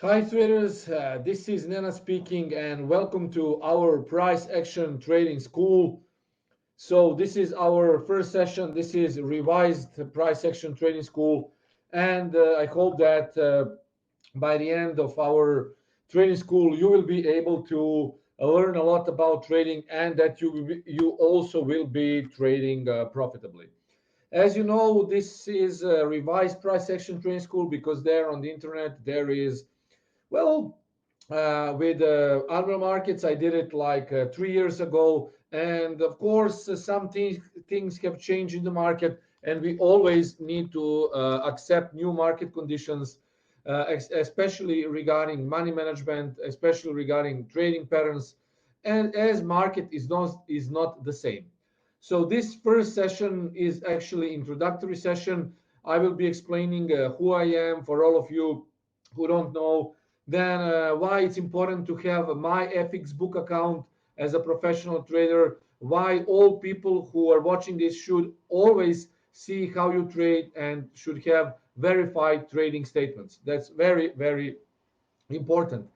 Hi traders, this is Nenad speaking and welcome to our price action trading school. So this is our first session. This is revised price action trading school, and I hope that by the end of our trading school you will be able to learn a lot about trading and that you also will be trading profitably. As you know, this is a revised price action trading school because there on the internet there is well, with other markets, I did it like 3 years ago, and of course, some things have changed in the market, and we always need to accept new market conditions, especially regarding money management, especially regarding trading patterns, and as market is not the same. So this first session is actually introductory session. I will be explaining who I am for all of you who don't know, then why it's important to have my FX book account as a professional trader, why all people who are watching this should always see how you trade and should have verified trading statements. That's very, very important.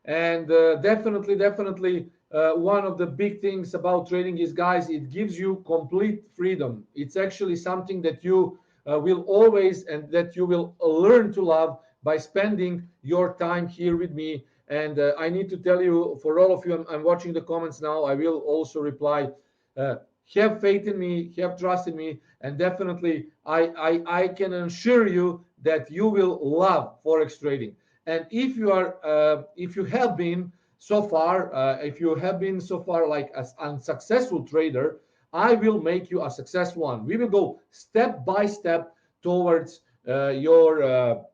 And definitely, one of the big things about trading is, guys, it gives you complete freedom. It's actually something that you will always and that you will learn to love by spending your time here with me. And I need to tell you, for all of you, I'm watching the comments now. I will also reply. Uh, have faith in me, have trust in me, and definitely, I can assure you that you will love forex trading. And if you have been so far, if you have been so far like an unsuccessful trader, I will make you a successful one. We will go step by step towards your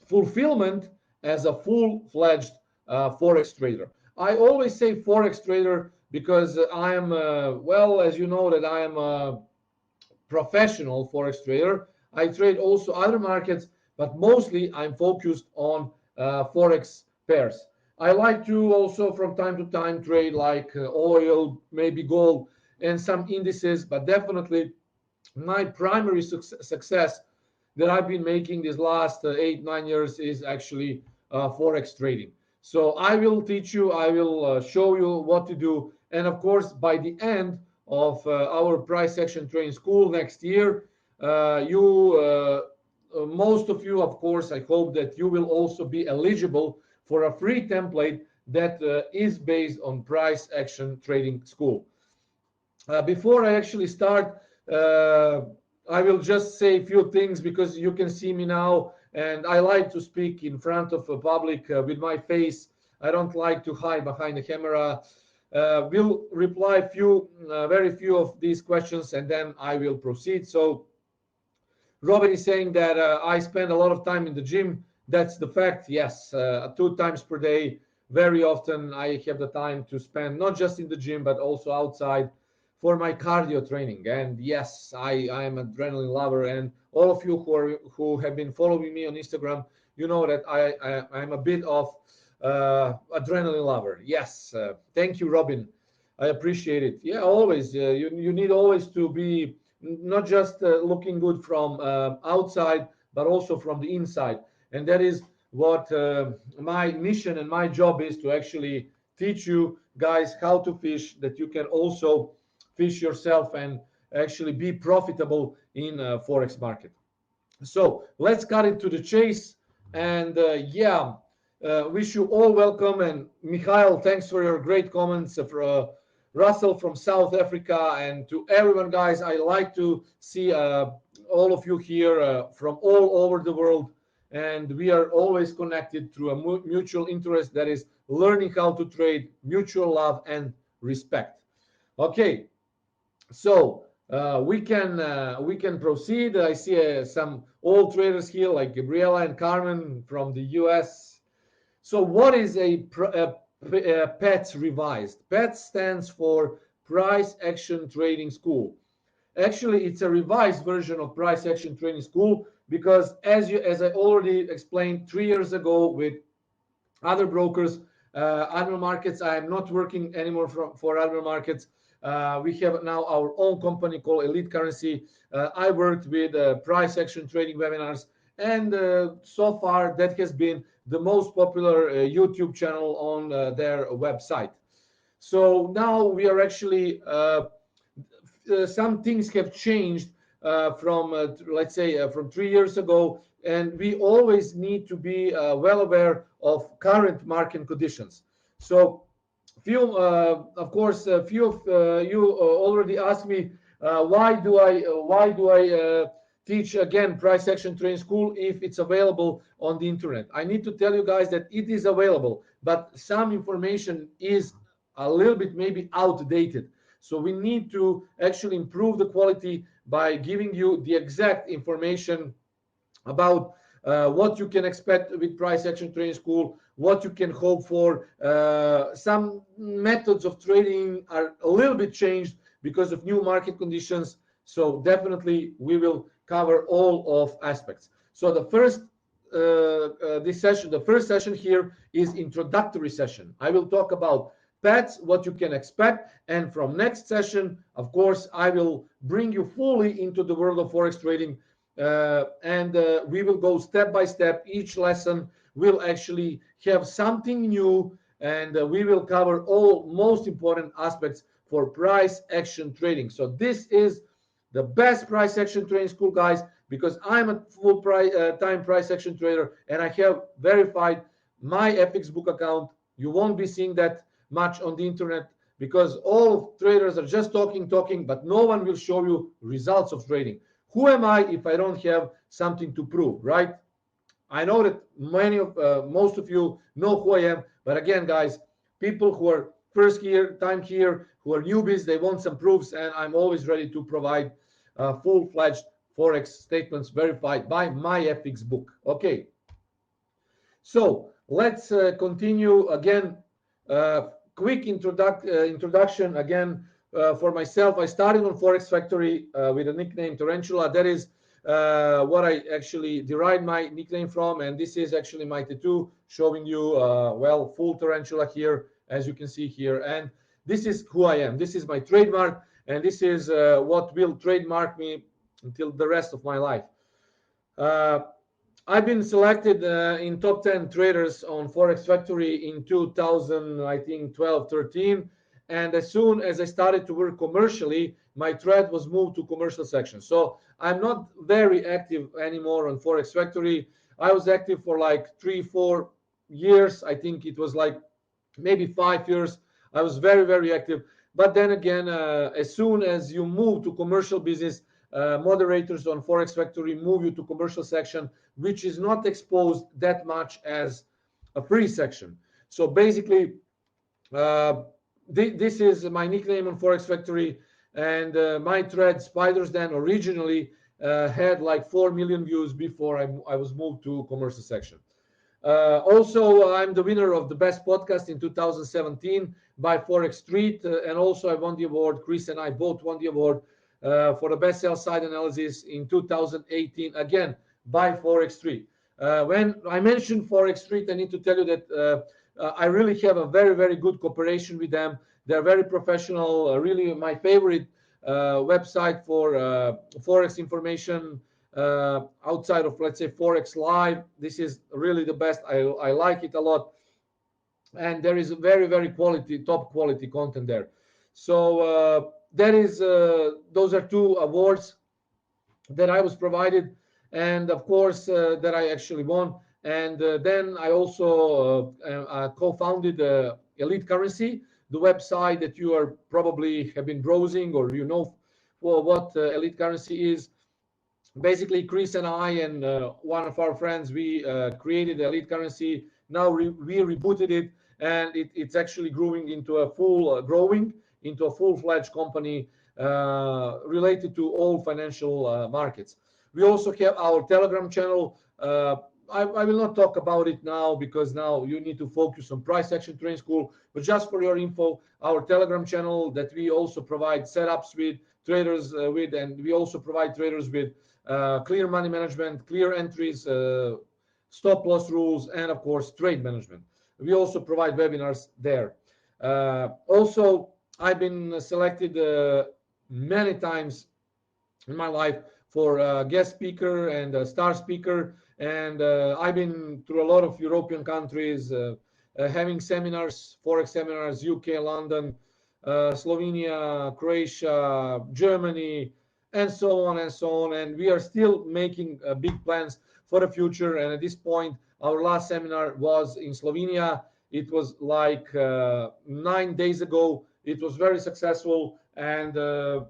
fulfillment as a full-fledged forex trader. I always say forex trader because I am well, as you know, that I am a professional forex trader. I trade also other markets, but mostly I'm focused on forex pairs. I like to also from time to time trade like oil, maybe gold, and some indices, but definitely my primary success that I've been making these last 8 9 years is actually forex trading. So I will teach you, I will show you what to do, and of course by the end of our price action trading school next year, you most of you, of course, I hope that you will also be eligible for a free template that is based on price action trading school. Before I actually start, I will just say a few things because you can see me now, and I like to speak in front of a public with my face. I don't like to hide behind the camera. We'll reply very few of these questions, and then I will proceed. So Robin is saying that I spend a lot of time in the gym. That's the fact. Yes, 2 times per day. Very often I have the time to spend not just in the gym but also outside for my cardio training. And yes, I am an adrenaline lover. And all of you who have been following me on Instagram, you know that I'm a bit of adrenaline lover. Yes, thank you, Robin. I appreciate it. Yeah, always. You need always to be not just looking good from outside, but also from the inside. And that is what my mission and my job is, to actually teach you guys how to fish, that you can also fish yourself and actually be profitable in forex market. So let's cut it to the chase. And yeah, wish you all welcome. And Mikhail, thanks for your great comments. For Russell from South Africa, and to everyone, guys, I like to see all of you here from all over the world. And we are always connected through a mutual interest, that is learning how to trade, mutual love, and respect. Okay, so we can proceed. I see some old traders here like Gabriela and Carmen from the US. So what is a PATS revised? PATS stands for Price Action Trading School. Actually, it's a revised version of Price Action Trading School because, as I already explained 3 years ago with other brokers, other markets, I am not working anymore for other markets. We have now our own company called Elliott CurrenSea. I worked with price action trading webinars, and so far that has been the most popular YouTube channel on their website. So now we are actually some things have changed from let's say from 3 years ago, and we always need to be well aware of current market conditions. So few of course few of you already asked me why do I teach again price action trading school if it's available on the internet. I need to tell you guys that it is available, but some information is a little bit maybe outdated. So we need to actually improve the quality by giving you the exact information about what you can expect with price action trading school, what you can hope for. Some methods of trading are a little bit changed because of new market conditions. So definitely we will cover all of aspects. So the first the first session here is introductory session. I will talk about PATS, what you can expect, and from next session, of course, I will bring you fully into the world of forex trading, and we will go step by step. Each lesson will actually have something new, and we will cover all most important aspects for price action trading. So this is the best price action trading school, guys, because I'm a full time price action trader, and I have verified my FX book account. You won't be seeing that much on the internet because all traders are just talking, but no one will show you results of trading. Who am I if I don't have something to prove, right? I know that most of you know who I am, but again, guys, people who are first time here, who are newbies, they want some proofs, and I'm always ready to provide full-fledged forex statements verified by my FX book. Okay, so let's continue again. Quick introduction again for myself. I started on Forex Factory with a nickname Tarantula. That is what I actually derived my nickname from, and this is actually my tattoo showing you well, full tarantula here, as you can see here. And this is who I am. This is my trademark, and this is what will trademark me until the rest of my life. I've been selected in top 10 traders on Forex Factory in 2000, I think 12, 13. And as soon as I started to work commercially, my thread was moved to commercial section. So I'm not very active anymore on Forex Factory. I was active for like 3-4 years. I think it was like maybe 5 years. I was very, very active. But then again, as soon as you move to commercial business, moderators on Forex Factory move you to commercial section, which is not exposed that much as a free section. So basically, this is my nickname on Forex Factory, and my thread Spiders Den originally had like 4 million views before I was moved to commercial section. Also, I'm the winner of the best podcast in 2017 by Forex Street, and also I won the award. Chris and I both won the award for the best sell side analysis in 2018, again by Forex Street. When I mentioned Forex Street, I need to tell you that I really have a very, very good cooperation with them. They're very professional, really my favorite website for Forex information outside of, let's say, Forex Live. This is really the best. I like it a lot. And there is very, very top quality content there. So that is those are 2 awards that I was provided, and of course that I actually won. And then I also co-founded Elliott CurrenSea, the website that you are probably have been browsing, or you know what Elliott CurrenSea is. Basically, Chris and I and one of our friends, we created Elliott CurrenSea. Now we rebooted it, and it's actually growing into a full-fledged company related to all financial markets. We also have our Telegram channel. I will not talk about it now because now you need to focus on price action trading school. But just for your info, our Telegram channel that we also provide setups with traders with, and we also provide traders with clear money management, clear entries, stop loss rules, and of course trade management. We also provide webinars there. Also, I've been selected many times in my life for guest speaker and star speaker. And I've been through a lot of European countries, having seminars, forex seminars, UK, London, Slovenia, Croatia, Germany, and so on and so on. And we are still making big plans for the future. And at this point, our last seminar was in Slovenia. It was like 9 days ago. It was very successful. And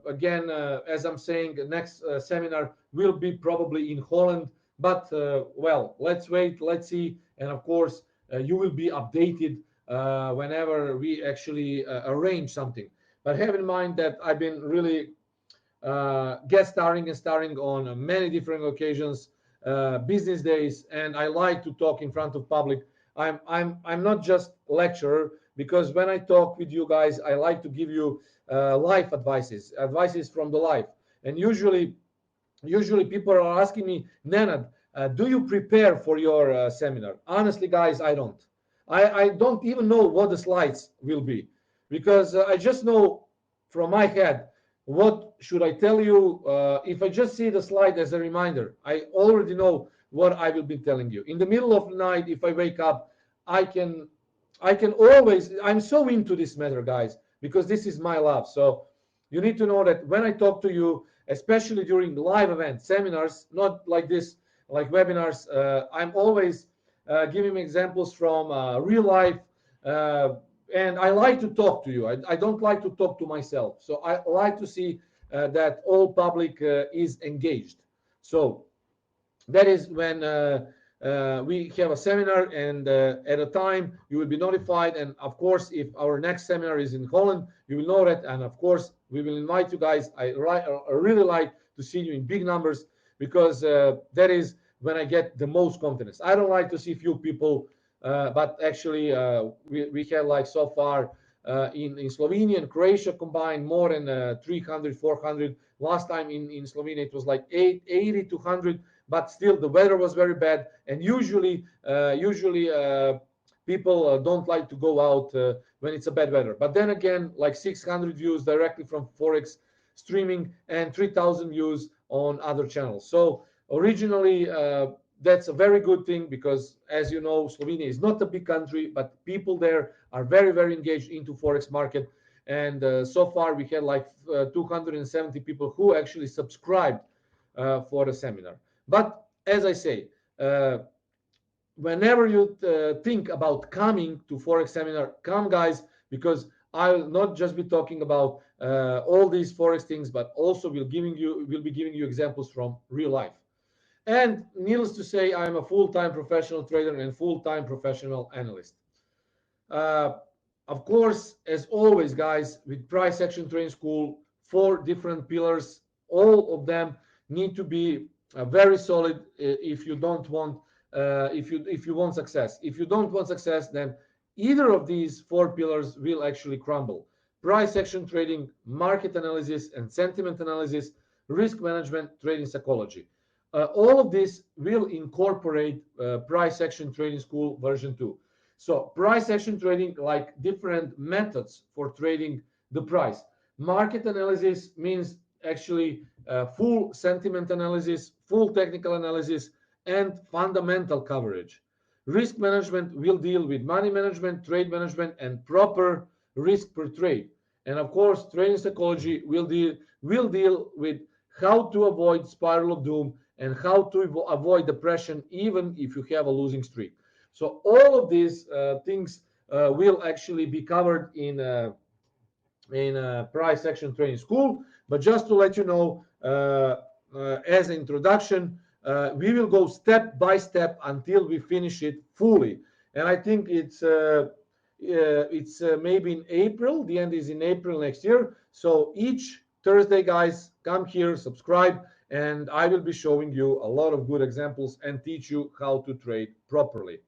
again, as I'm saying, the next seminar will be probably in Holland. But well, let's wait, let's see. And of course, you will be updated whenever we actually arrange something. But have in mind that I've been really guest starring and starring on many different occasions, business days, and I like to talk in front of public. I'm not just lecturer, because when I talk with you guys, I like to give you life advices from the life. And usually people are asking me, Nenad, do you prepare for your seminar? Honestly, guys, I don't. I don't even know what the slides will be, because I just know from my head what should I tell you. If I just see the slide as a reminder, I already know what I will be telling you. In the middle of the night, if I wake up, I can always, I'm so into this matter, guys, because this is my love. So you need to know that when I talk to you, especially during live events, seminars, not like this, like webinars, I'm always giving examples from real life. And I like to talk to you. I don't like to talk to myself. So I like to see that all public is engaged. So that is when we have a seminar, and at a time you will be notified. And of course, if our next seminar is in Holland, you will know that. And of course, we will invite you guys. I really like to see you in big numbers, because that is when I get the most confidence. I don't like to see few people, but actually we have, like, so far in Slovenia and Croatia combined, more than 300, 400. Last time in Slovenia it was like 80 to 100, but still the weather was very bad. And usually people don't like to go out when it's a bad weather. But then again, like 600 views directly from Forex streaming, and 3,000 views on other channels. So originally, that's a very good thing, because as you know, Slovenia is not a big country, but people there are very, very engaged into Forex market. And so far we had like 270 people who actually subscribed for the seminar. But as I say, whenever you think about coming to Forex seminar, come, guys, because I'll not just be talking about all these Forex things, but also will be giving you examples from real life. And needless to say, I'm a full-time professional trader and full-time professional analyst. Uh, of course, as always, guys, with Price Action Trading School, 4 different pillars, all of them need to be very solid if you don't want if you want success. If you don't want success, then either of these 4 pillars will actually crumble. Price action trading, market analysis and sentiment analysis, risk management, trading psychology. All of this will incorporate Price Action Trading School version 2. So price action trading, like different methods for trading the price. Market analysis means actually full sentiment analysis, full technical analysis, and fundamental coverage. Risk management will deal with money management, trade management, and proper risk per trade. And of course, trading psychology will deal with how to avoid spiral of doom and how to avoid depression even if you have a losing streak. So all of these things will actually be covered in Price Action Trading School. But just to let you know, as an introduction, we will go step by step until we finish it fully. And I think it's maybe in April. The end is in April next year. So each Thursday, guys, come here, subscribe, and I will be showing you a lot of good examples and teach you how to trade properly.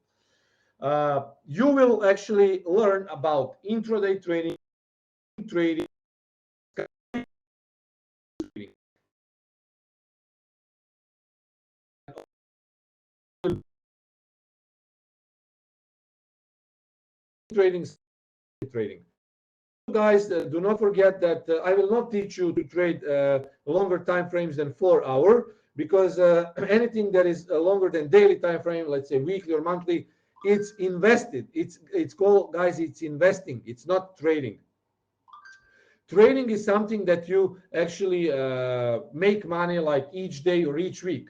You will actually learn about intraday trading, trading, trading, trading. guys, do not forget that I will not teach you to trade longer time frames than 4 hour, because anything that is longer than daily time frame, let's say weekly or monthly, it's invested. It's called, guys, it's investing. It's not trading. Trading is something that you actually make money like each day or each week.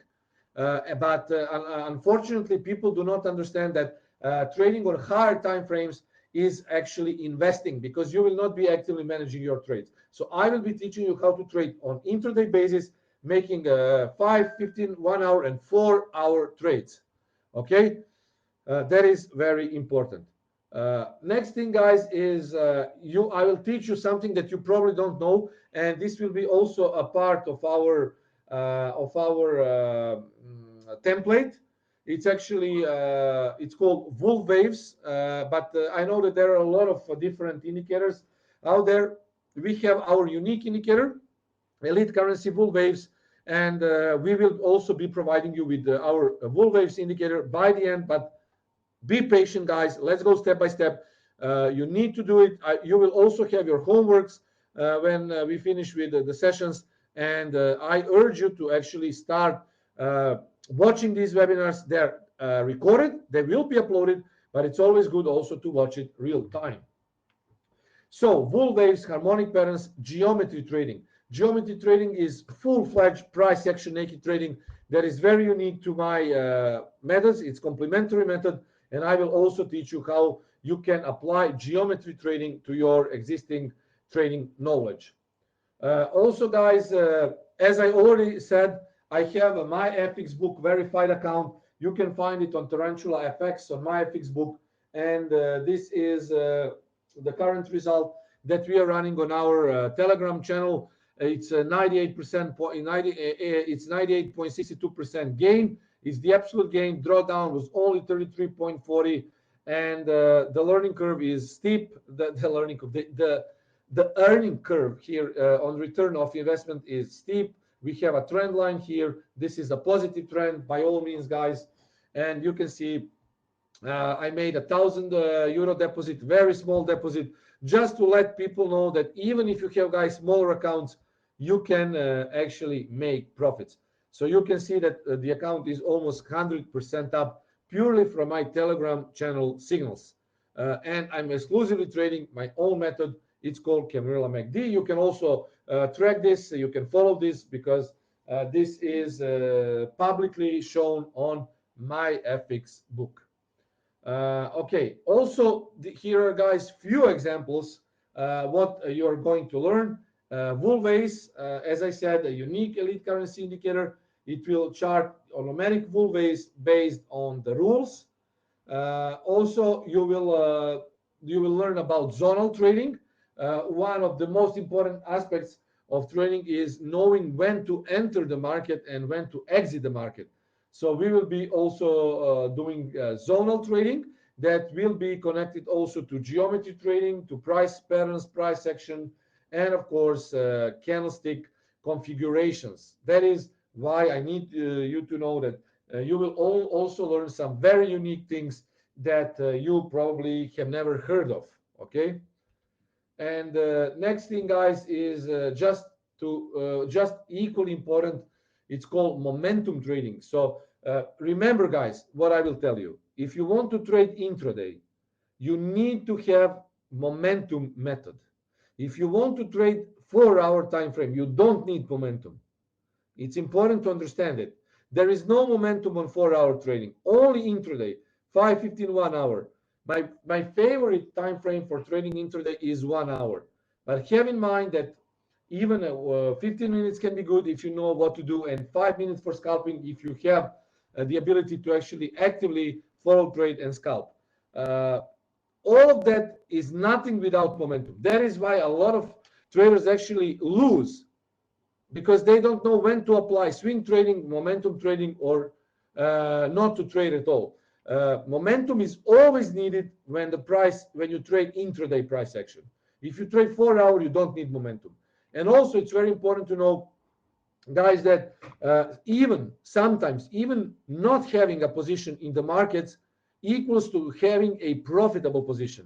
But unfortunately, people do not understand that trading on higher time frames is actually investing, because you will not be actively managing your trades. So I will be teaching you how to trade on intraday basis, making 5, 15, 1 hour, and 4 hour trades. Okay, that is very important. Next thing, guys, is I will teach you something that you probably don't know, and this will be also a part of our template. It's actually it's called Wolfe waves, but I know that there are a lot of different indicators out there. We have our unique indicator, Elite Currency Wolfe waves, and we will also be providing you with our Wolfe waves indicator by the end. But be patient, guys. Let's go step by step. You need to do it. You will also have your homeworks when we finish with the sessions. And I urge you to actually start watching these webinars. They're recorded. They will be uploaded, but it's always good also to watch it real time. So, Wolfe waves, harmonic patterns, geometry trading. Geometry trading is full-fledged price action naked trading that is very unique to my methods. It's complementary method, and I will also teach you how you can apply geometry trading to your existing trading knowledge. Also, guys, as I already said, I have a MyFX book verified account. You can find it on Tarantula FX on MyFX book, and this is the current result that we are running on our Telegram channel. It's 98%. It's 98.62% gain. It's the absolute gain. Drawdown was only 33.40, and the learning curve is steep. The earning curve here on return of investment is steep. We have a trend line here. This is a positive trend by all means, guys, and you can see I made €1,000 deposit, very small deposit, just to let people know that even if you have, guys, smaller accounts, you can actually make profits. So you can see that the account is almost 100% up purely from my Telegram channel signals. And I'm exclusively trading my own method. It's called Camarilla MACD. You can also track this. You can follow this because this is publicly shown on my FX book. Okay, also here are, guys, few examples what you're going to learn. Wolfe waves, as I said, a unique elite currency indicator. It will chart on numeric Wolfe waves based on the rules. Also, you will learn about zonal trading. One of the most important aspects of trading is knowing when to enter the market and when to exit the market. So we will be also doing zonal trading that will be connected also to geometry trading, to price patterns, price action, and of course candlestick configurations. That is why I need you to know that you will also learn some very unique things that you probably have never heard of. Okay, and next thing, guys, is just equally important. It's called momentum trading. So remember, guys, what I will tell you. If you want to trade intraday, you need to have momentum method. If you want to trade 4-hour time frame, you don't need momentum. It's important to understand it. There is no momentum on 4-hour trading, only intraday, 5, 15, 1 hour. My favorite time frame for trading intraday is 1 hour. But have in mind that even 15 minutes can be good if you know what to do, and 5 minutes for scalping if you have the ability to actually actively follow trade and scalp. All of that is nothing without momentum. That is why a lot of traders actually lose, because they don't know when to apply swing trading, momentum trading, or not to trade at all. Momentum is always needed when you trade intraday price action. If you trade 4-hour, you don't need momentum. And also, it's very important to know, guys, that sometimes even not having a position in the markets equals to having a profitable position.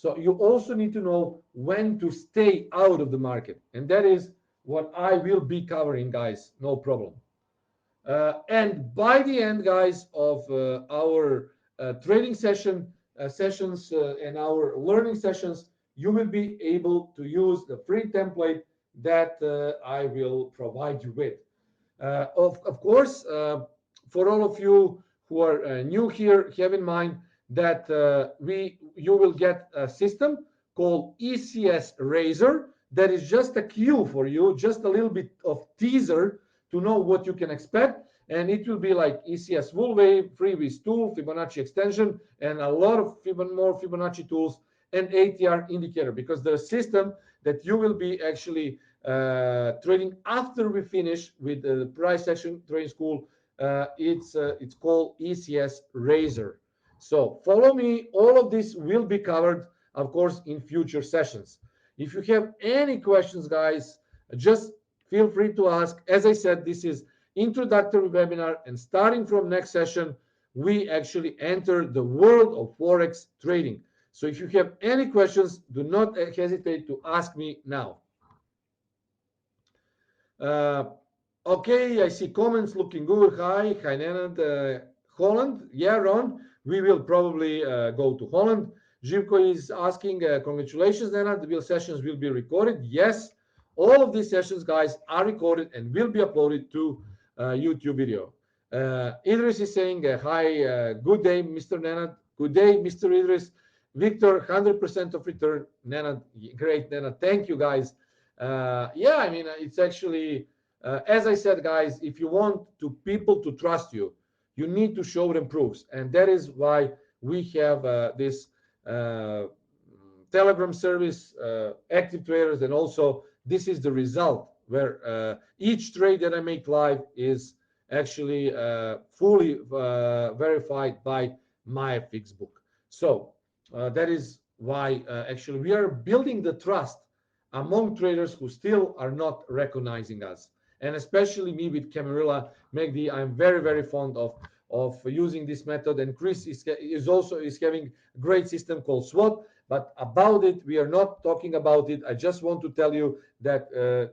So you also need to know when to stay out of the market. And that is what I will be covering, guys. No problem. And by the end, guys, of our trading sessions and our learning sessions, you will be able to use the free template that I will provide you with. Of course, for all of you who are new here, have in mind that you will get a system called ECS Razor that is just a cue for you, just a little bit of teaser to know what you can expect. And it will be like ECS Wolfe, freebies tool, Fibonacci extension, and a lot of more Fibonacci tools and ATR indicator, because the system that you will be actually trading after we finish with the price action trading school, it's called ECS Razor. So follow me. All of this will be covered, of course, in future sessions. If you have any questions, guys, just feel free to ask. As I said, this is introductory webinar, and starting from next session, we actually enter the world of Forex trading. So if you have any questions, do not hesitate to ask me now. Okay, I see comments looking good. Hi, Nenad. Holland. Yeah, Ron, we will probably go to Holland. Živko is asking, congratulations, Nenad. The sessions will be recorded. Yes, all of these sessions, guys, are recorded and will be uploaded to YouTube video. Idris is saying, hi, good day, Mr. Nenad. Good day, Mr. Idris. Victor, 100% of return. Nenad, great, Nenad. Thank you, guys. Yeah, I mean, it's actually, as I said, guys, if you want people to trust you, you need to show them proofs. And that is why we have this Telegram service, active traders, and also this is the result where each trade that I make live is actually fully verified by my fixed book. So that is why actually we are building the trust among traders who still are not recognizing us. And especially me with Camarilla MACD, I'm very, very fond of using this method. And Chris is also having a great system called SWOT. But about it, we are not talking about it. I just want to tell you that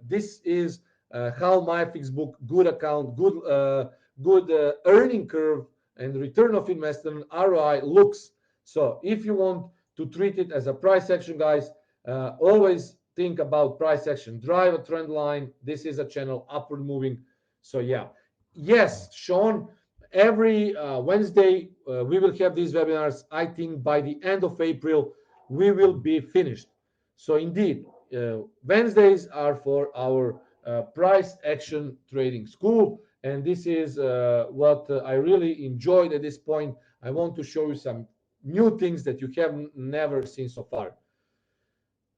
this is how my fixed book, good account, good earning curve, and return of investment ROI looks. So if you want to treat it as a price action, guys, always think about price action. Drive a trend line. This is a channel upward moving. So yeah, yes, Sean. Every Wednesday we will have these webinars. I think by the end of April we will be finished. So indeed, Wednesdays are for our price action trading school, and this is what I really enjoyed at this point. I want to show you some new things that you have never seen so far.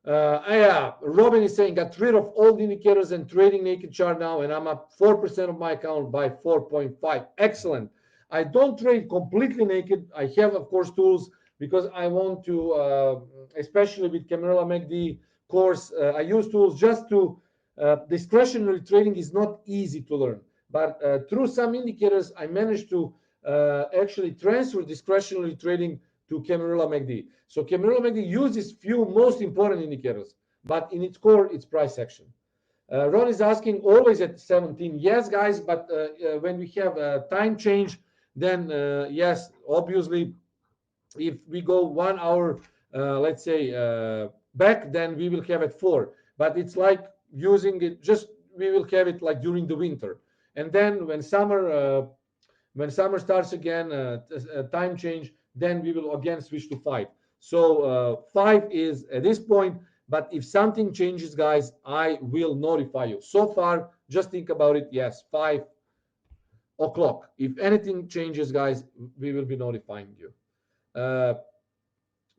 Yeah, Robin is saying, got rid of all the indicators and trading naked chart now, and I'm up 4% of my account by 4.5. Excellent. I don't trade completely naked. I have, of course, tools because I want to, especially with Camarilla MACD course, I use tools just to, discretionary trading is not easy to learn. But through some indicators, I managed to actually transfer discretionary trading to Camarilla MACD. So Camarilla MACD uses few most important indicators, but in its core, it's price action. Ron is asking, always at 17. Yes, guys, but when we have a time change, then yes, obviously, if we go 1 hour, let's say, back, then we will have it 4. But it's like using it, just we will have it like during the winter. And then when summer starts again, time change, then we will again switch to 5. So 5 is at this point, but if something changes, guys, I will notify you. So far, just think about it. Yes, 5 o'clock. If anything changes, guys, we will be notifying you.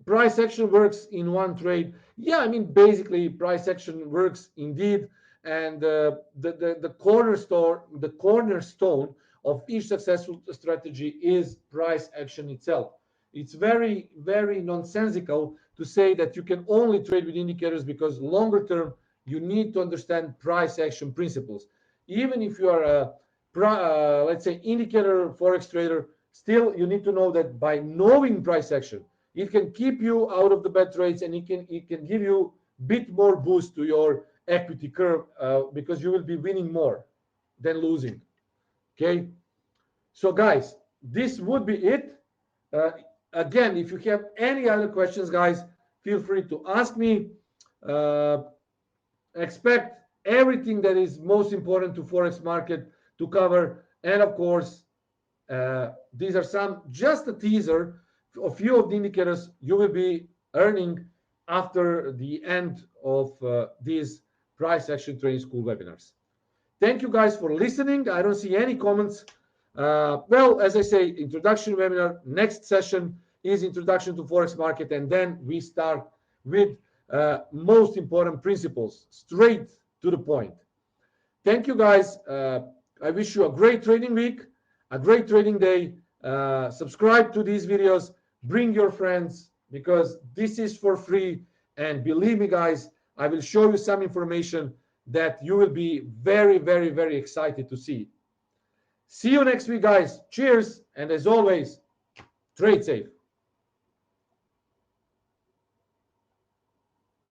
Price action works in one trade. Yeah, I mean, basically, price action works indeed. And the cornerstone of each successful strategy is price action itself. It's very, very nonsensical to say that you can only trade with indicators, because longer term, you need to understand price action principles. Even if you are let's say, indicator Forex trader, still you need to know that by knowing price action, it can keep you out of the bad trades, and it can give you a bit more boost to your equity curve, because you will be winning more than losing. Okay, so guys, this would be it. Again, if you have any other questions, guys, feel free to ask me. uh, expect everything that is most important to forex market to cover, and of course, these are just a teaser of few of the indicators you will be earning after the end of these price action trading school webinars. Thank you guys for listening. I don't see any comments. Well, as I say, introduction webinar. Next session is introduction to forex market, and then we start with most important principles, straight to the point. Thank you guys. I wish you a great trading week, a great trading day. Subscribe to these videos, bring your friends, because this is for free. And believe me, guys, I will show you some information that you will be very, very, very excited to see. See you next week, guys. Cheers. And as always, trade safe.